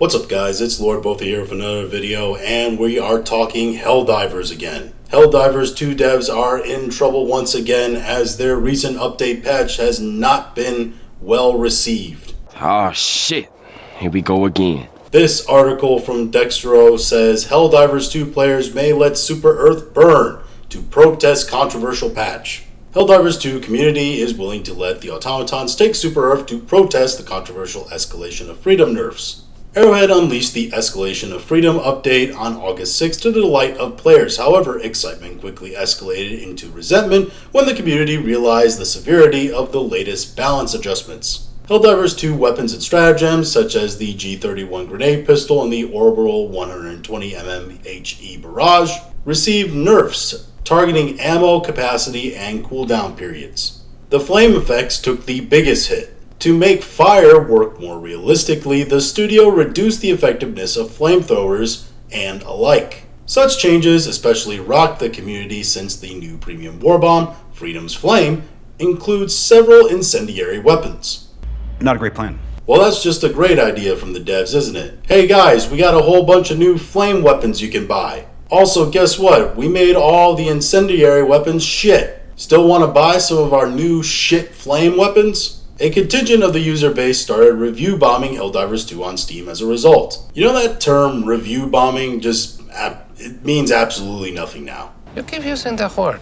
What's up guys, it's Lord Both here with another video, and we are talking Helldivers again. Helldivers 2 devs are in trouble once again as their recent update patch has not been well received. Oh shit, here we go again. This article from Dextro says Helldivers 2 players may let Super Earth burn to protest controversial patch. Helldivers 2 community is willing to let the automatons take Super Earth to protest the controversial escalation of freedom nerfs. Arrowhead unleashed the Escalation of Freedom update on August 6th to the delight of players. However, excitement quickly escalated into resentment when the community realized the severity of the latest balance adjustments. Helldivers 2 weapons and stratagems, such as the G31 grenade pistol and the orbital 120mm HE barrage, received nerfs targeting ammo capacity and cooldown periods. The flame effects took the biggest hit. To make fire work more realistically, the studio reduced the effectiveness of flamethrowers and alike. Such changes especially rocked the community since the new premium war bomb, Freedom's Flame, includes several incendiary weapons. Not a great plan. Well, that's just a great idea from the devs, isn't it? Hey guys, we got a whole bunch of new flame weapons you can buy. Also, guess what? We made all the incendiary weapons shit. Still want to buy some of our new shit flame weapons? A contingent of the user base started review bombing Helldivers 2 on Steam as a result. You know that term review bombing it means absolutely nothing now. You keep using the word.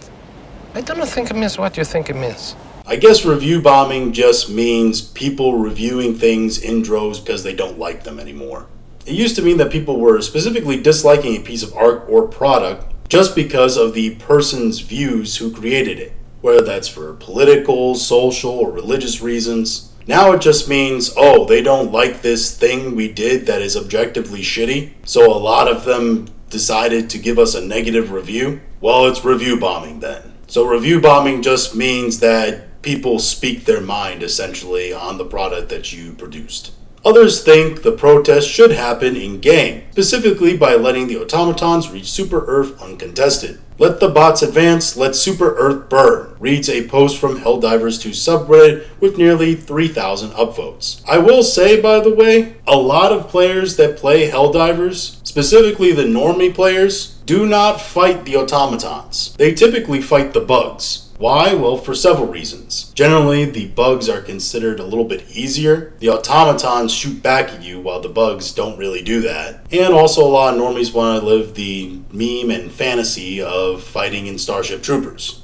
I don't think it means what you think it means. I guess review bombing just means people reviewing things in droves because they don't like them anymore. It used to mean that people were specifically disliking a piece of art or product just because of the person's views who created it, whether that's for political, social, or religious reasons. Now it just means, oh, they don't like this thing we did that is objectively shitty, so a lot of them decided to give us a negative review. Well, it's review bombing then. So review bombing just means that people speak their mind essentially on the product that you produced. Others think the protest should happen in-game, specifically by letting the automatons reach Super Earth uncontested. Let the bots advance, let Super Earth burn, reads a post from Helldivers 2 subreddit with nearly 3,000 upvotes. I will say, by the way, a lot of players that play Helldivers, specifically the normie players, do not fight the automatons. They typically fight the bugs. Why? Well, for several reasons. Generally, the bugs are considered a little bit easier. The automatons shoot back at you while the bugs don't really do that. And also a lot of normies want to live the meme and fantasy of fighting in Starship Troopers.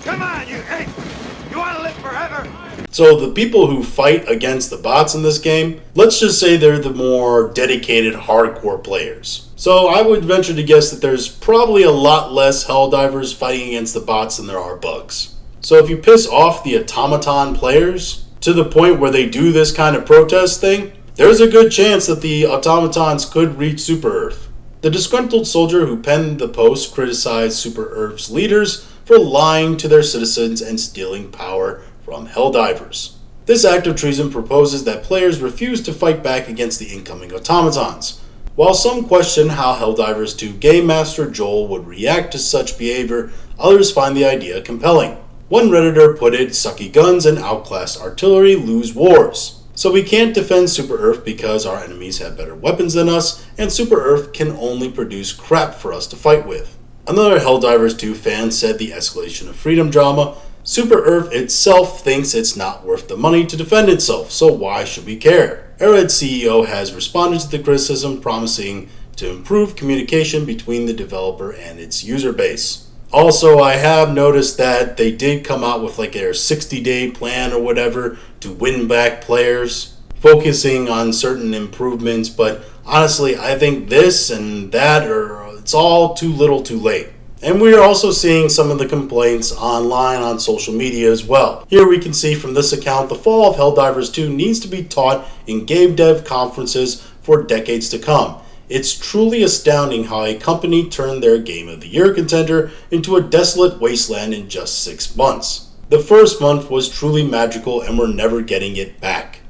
Come on, you want to live forever? So the people who fight against the bots in this game, let's just say they're the more dedicated hardcore players. So I would venture to guess that there's probably a lot less Helldivers fighting against the bots than there are bugs. So if you piss off the automaton players to the point where they do this kind of protest thing, there's a good chance that the automatons could reach Super Earth. The disgruntled soldier who penned the post criticized Super Earth's leaders for lying to their citizens and stealing power from Helldivers. This act of treason proposes that players refuse to fight back against the incoming automatons. While some question how Helldivers 2 Game Master Joel would react to such behavior, others find the idea compelling. One Redditor put it, "Sucky guns and outclassed artillery lose wars. So we can't defend Super Earth because our enemies have better weapons than us, and Super Earth can only produce crap for us to fight with." Another Helldivers 2 fan said the Escalation of Freedom drama, Super Earth itself thinks it's not worth the money to defend itself, so why should we care? Arrowhead CEO has responded to the criticism, promising to improve communication between the developer and its user base. Also, I have noticed that they did come out with like their 60-day plan or whatever to win back players, focusing on certain improvements, but honestly, I think this and that it's all too little too late. And we are also seeing some of the complaints online on social media as well. Here we can see from this account, the fall of Helldivers 2 needs to be taught in game dev conferences for decades to come. It's truly astounding how a company turned their Game of the Year contender into a desolate wasteland in just 6 months. The first month was truly magical and we're never getting it back.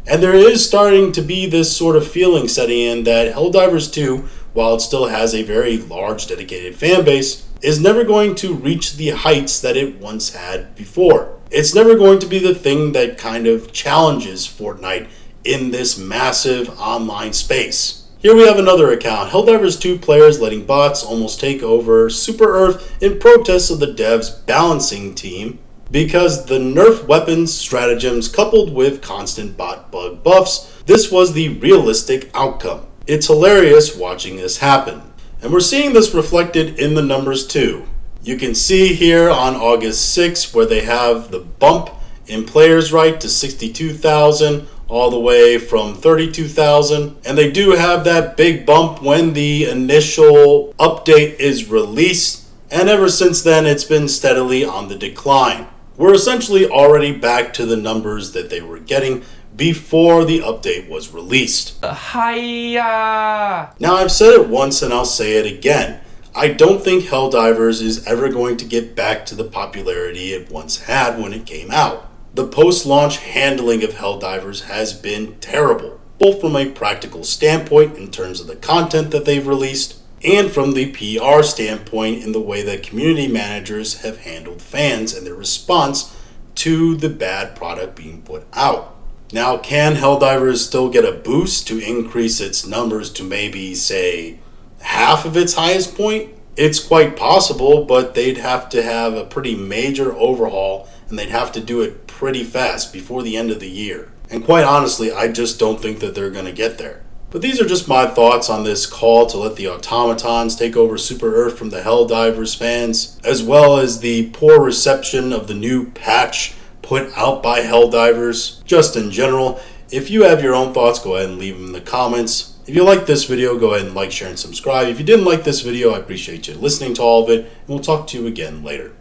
And there is starting to be this sort of feeling setting in that Helldivers 2, while it still has a very large dedicated fan base, is never going to reach the heights that it once had before. It's never going to be the thing that kind of challenges Fortnite in this massive online space. Here we have another account, Helldivers 2 players letting bots almost take over Super Earth in protest of the devs' balancing team because the nerf weapons stratagems coupled with constant bot bug buffs. This was the realistic outcome. It's hilarious watching this happen. And we're seeing this reflected in the numbers too. You can see here on August 6th where they have the bump in players right to 62,000 all the way from 32,000, and they do have that big bump when the initial update is released, and ever since then it's been steadily on the decline. We're essentially already back to the numbers that they were getting before the update was released. Hiya! Now I've said it once and I'll say it again. I don't think Helldivers is ever going to get back to the popularity it once had when it came out. The post-launch handling of Helldivers has been terrible, both from a practical standpoint in terms of the content that they've released, and from the PR standpoint in the way that community managers have handled fans and their response to the bad product being put out. Now, can Helldivers still get a boost to increase its numbers to maybe, say, half of its highest point? It's quite possible, but they'd have to have a pretty major overhaul and they'd have to do it pretty fast before the end of the year. And quite honestly, I just don't think that they're going to get there. But these are just my thoughts on this call to let the automatons take over Super Earth from the Helldivers fans, as well as the poor reception of the new patch put out by Helldivers. Just in general, if you have your own thoughts, go ahead and leave them in the comments. If you liked this video, go ahead and like, share, and subscribe. If you didn't like this video, I appreciate you listening to all of it, and we'll talk to you again later.